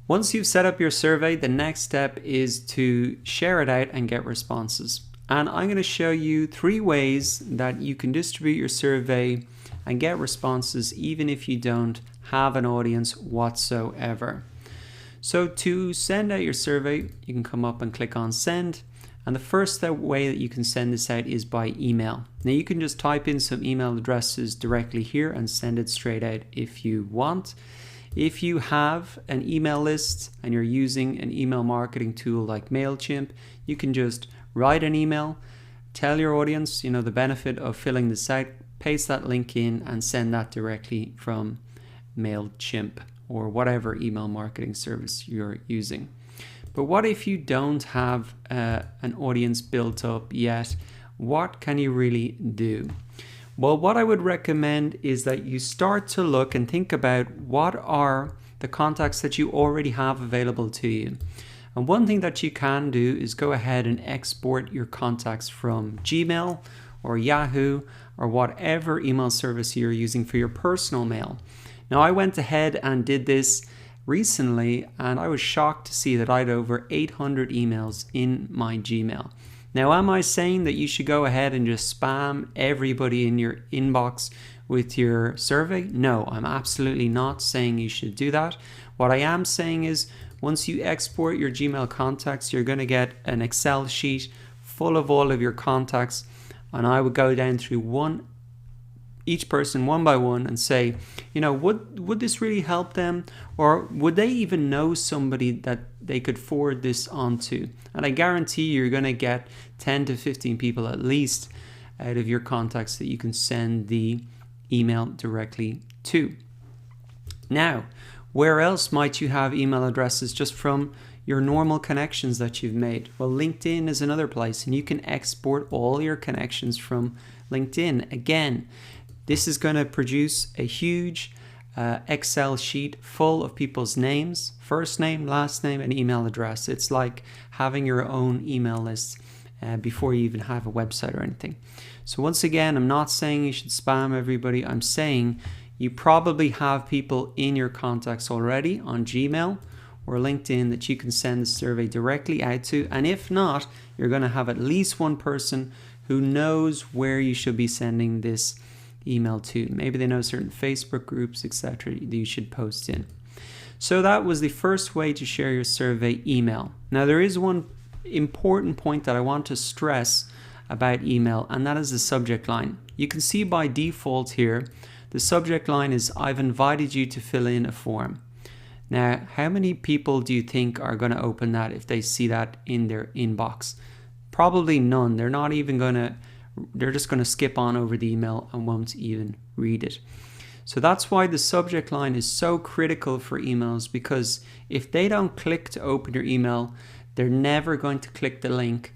Once you've set up your survey, the next step is to share it out and get responses. And I'm going to show you 3 ways that you can distribute your survey and get responses even if you don't have an audience whatsoever. So to send out your survey, you can come up and click on send. And the first way that you can send this out is by email. Now you can just type in some email addresses directly here and send it straight out if you want. If you have an email list and you're using an email marketing tool like MailChimp, you can just write an email, tell your audience, the benefit of filling this out, paste that link in and send that directly from MailChimp or whatever email marketing service you're using. But what if you don't have an audience built up yet? What can you really do? Well, what I would recommend is that you start to look and think about what are the contacts that you already have available to you. And one thing that you can do is go ahead and export your contacts from Gmail or Yahoo or whatever email service you're using for your personal mail. Now, I went ahead and did this recently and I was shocked to see that I had over 800 emails in my Gmail. Now, am I saying that you should go ahead and just spam everybody in your inbox with your survey? No, I'm absolutely not saying you should do that. What I am saying is once you export your Gmail contacts, you're going to get an Excel sheet full of all of your contacts. And I would go down through each person one by one and say, would this really help them? Or would they even know somebody that they could forward this on to? And I guarantee you're going to get 10 to 15 people at least out of your contacts that you can send the email directly to. Now, where else might you have email addresses just from your normal connections that you've made? Well, LinkedIn is another place, and you can export all your connections from LinkedIn. Again, this is going to produce a huge Excel sheet full of people's names, first name, last name, and email address. It's like having your own email list before you even have a website or anything. So once again, I'm not saying you should spam everybody. I'm saying you probably have people in your contacts already on Gmail or LinkedIn that you can send the survey directly out to. And if not, you're going to have at least one person who knows where you should be sending this email to. Maybe they know certain Facebook groups, etc. that you should post in. So that was the first way to share your survey, email. Now there is one important point that I want to stress about email, and that is the subject line. You can see by default here, the subject line is I've invited you to fill in a form. Now, how many people do you think are going to open that if they see that in their inbox? Probably none. They're just going to skip on over the email and won't even read it. So that's why the subject line is so critical for emails, because if they don't click to open your email, they're never going to click the link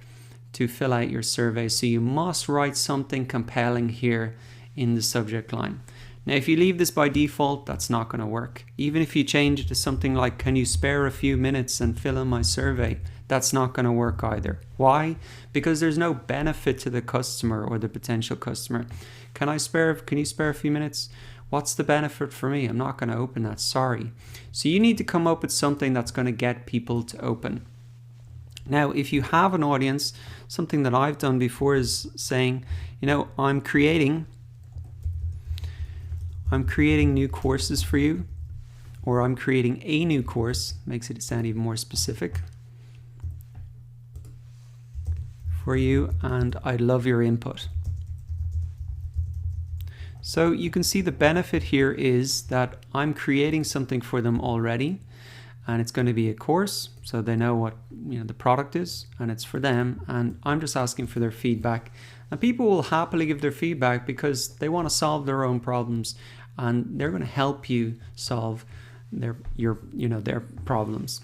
to fill out your survey. So you must write something compelling here in the subject line. Now, if you leave this by default, that's not going to work. Even if you change it to something like, can you spare a few minutes and fill in my survey? That's not going to work either. Why? Because there's no benefit to the customer or the potential customer. Can you spare a few minutes? What's the benefit for me? I'm not going to open that, sorry. So you need to come up with something that's going to get people to open. Now, if you have an audience, something that I've done before is saying, I'm creating new courses for you, or I'm creating a new course, makes it sound even more specific, for you, and I'd love your input. So you can see the benefit here is that I'm creating something for them already, and it's going to be a course, so they know what the product is, and it's for them, and I'm just asking for their feedback. And people will happily give their feedback because they want to solve their own problems, and they're going to help you solve their problems.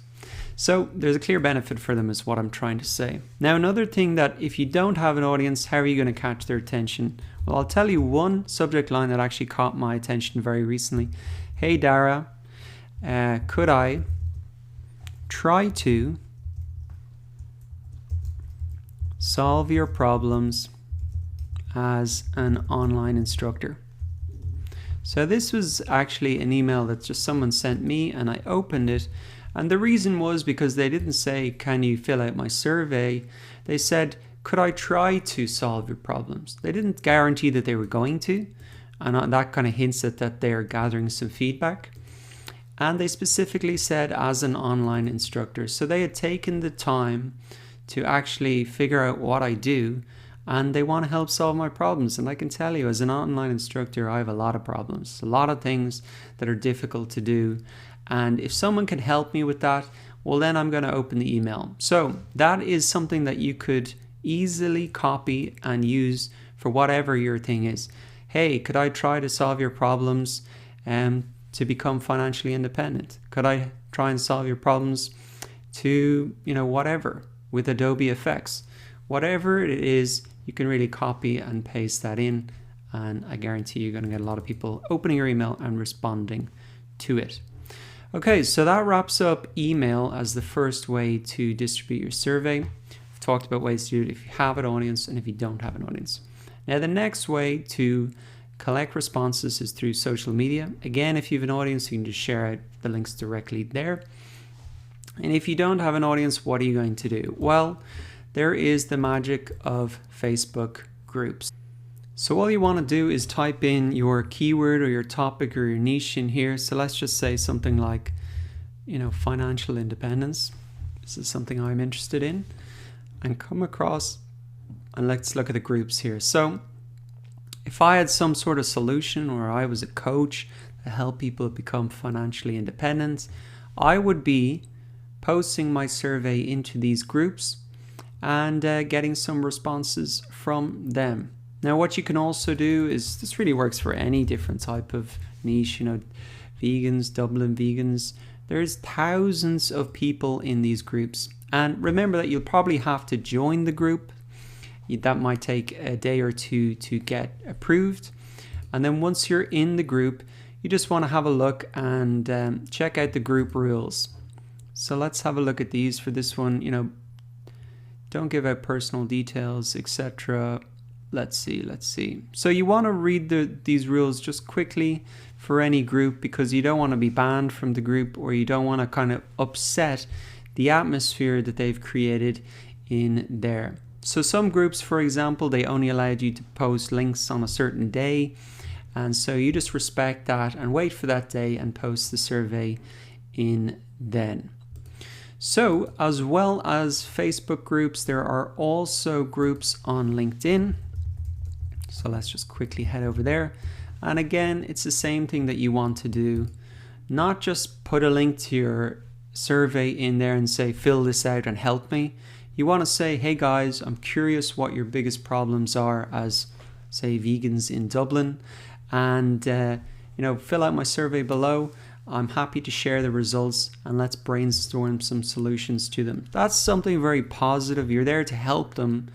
So there's a clear benefit for them is what I'm trying to say. Now, another thing that if you don't have an audience, how are you going to catch their attention? Well, I'll tell you one subject line that actually caught my attention very recently. Hey Dara, could I try to solve your problems as an online instructor? So this was actually an email that just someone sent me, and I opened it, And the reason was because they didn't say, can you fill out my survey? They said, could I try to solve your problems? They didn't guarantee that they were going to. And that kind of hints at that they're gathering some feedback. And they specifically said as an online instructor. So they had taken the time to actually figure out what I do, and they want to help solve my problems. And I can tell you, as an online instructor, I have a lot of problems, a lot of things that are difficult to do. And if someone can help me with that, well, then I'm going to open the email. So that is something that you could easily copy and use for whatever your thing is. Hey, could I try to solve your problems to become financially independent? Could I try and solve your problems to, whatever, with Adobe Effects? Whatever it is, you can really copy and paste that in, and I guarantee you're going to get a lot of people opening your email and responding to it. Okay, so that wraps up email as the first way to distribute your survey. I've talked about ways to do it if you have an audience and if you don't have an audience. Now, the next way to collect responses is through social media. Again, if you have an audience, you can just share out the links directly there. And if you don't have an audience, what are you going to do? Well, there is the magic of Facebook groups. So all you want to do is type in your keyword or your topic or your niche in here. So let's just say something like, financial independence. This is something I'm interested in, and come across, and let's look at the groups here. So if I had some sort of solution, or I was a coach that helped people become financially independent, I would be posting my survey into these groups and getting some responses from them. Now, what you can also do is, this really works for any different type of niche, vegans, Dublin vegans. There's thousands of people in these groups. And remember that you'll probably have to join the group. That might take a day or two to get approved. And then once you're in the group, you just want to have a look and check out the group rules. So let's have a look at these. For this one, don't give out personal details, etc. Let's see. So you want to read these rules just quickly for any group, because you don't want to be banned from the group, or you don't want to kind of upset the atmosphere that they've created in there. So some groups, for example, they only allowed you to post links on a certain day. And so you just respect that and wait for that day and post the survey in then. So as well as Facebook groups, there are also groups on LinkedIn. So let's just quickly head over there. And again, it's the same thing that you want to do. Not just put a link to your survey in there and say, fill this out and help me. You want to say, hey guys, I'm curious what your biggest problems are as, say, vegans in Dublin. And, fill out my survey below. I'm happy to share the results, and let's brainstorm some solutions to them. That's something very positive. You're there to help them.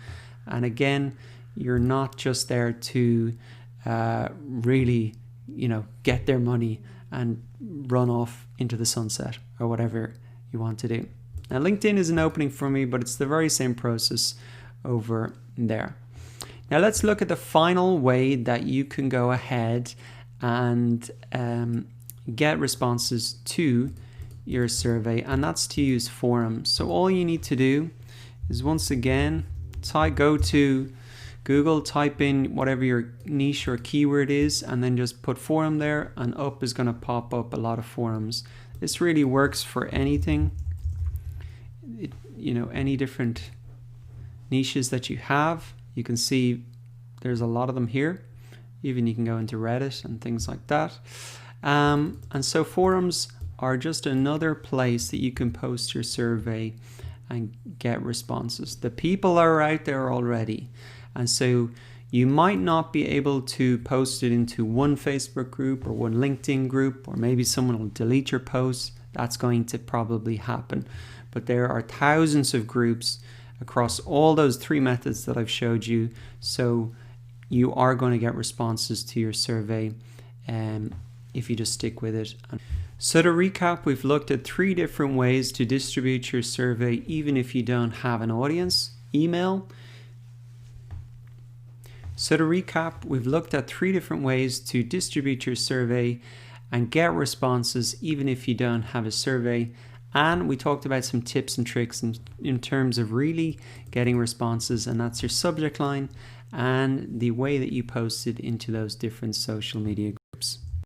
And again, you're not just there to really, get their money and run off into the sunset or whatever you want to do. Now, LinkedIn is an opening for me, but it's the very same process over there. Now, let's look at the final way that you can go ahead and get responses to your survey, and that's to use forums. So all you need to do is, once again, go to Google, type in whatever your niche or keyword is, and then just put forum there, and up is going to pop up a lot of forums. This really works for anything, any different niches that you have. You can see there's a lot of them here. Even you can go into Reddit and things like that. And so forums are just another place that you can post your survey and get responses. The people are out there already. And so you might not be able to post it into one Facebook group or one LinkedIn group, or maybe someone will delete your post. That's going to probably happen. But there are thousands of groups across all those three methods that I've showed you. So you are going to get responses to your survey if you just stick with it. So to recap, we've looked at 3 different ways to distribute your survey even if you don't have an audience. Email. So to recap, we've looked at 3 different ways to distribute your survey and get responses even if you don't have a survey. And we talked about some tips and tricks in terms of really getting responses, and that's your subject line and the way that you post it into those different social media groups.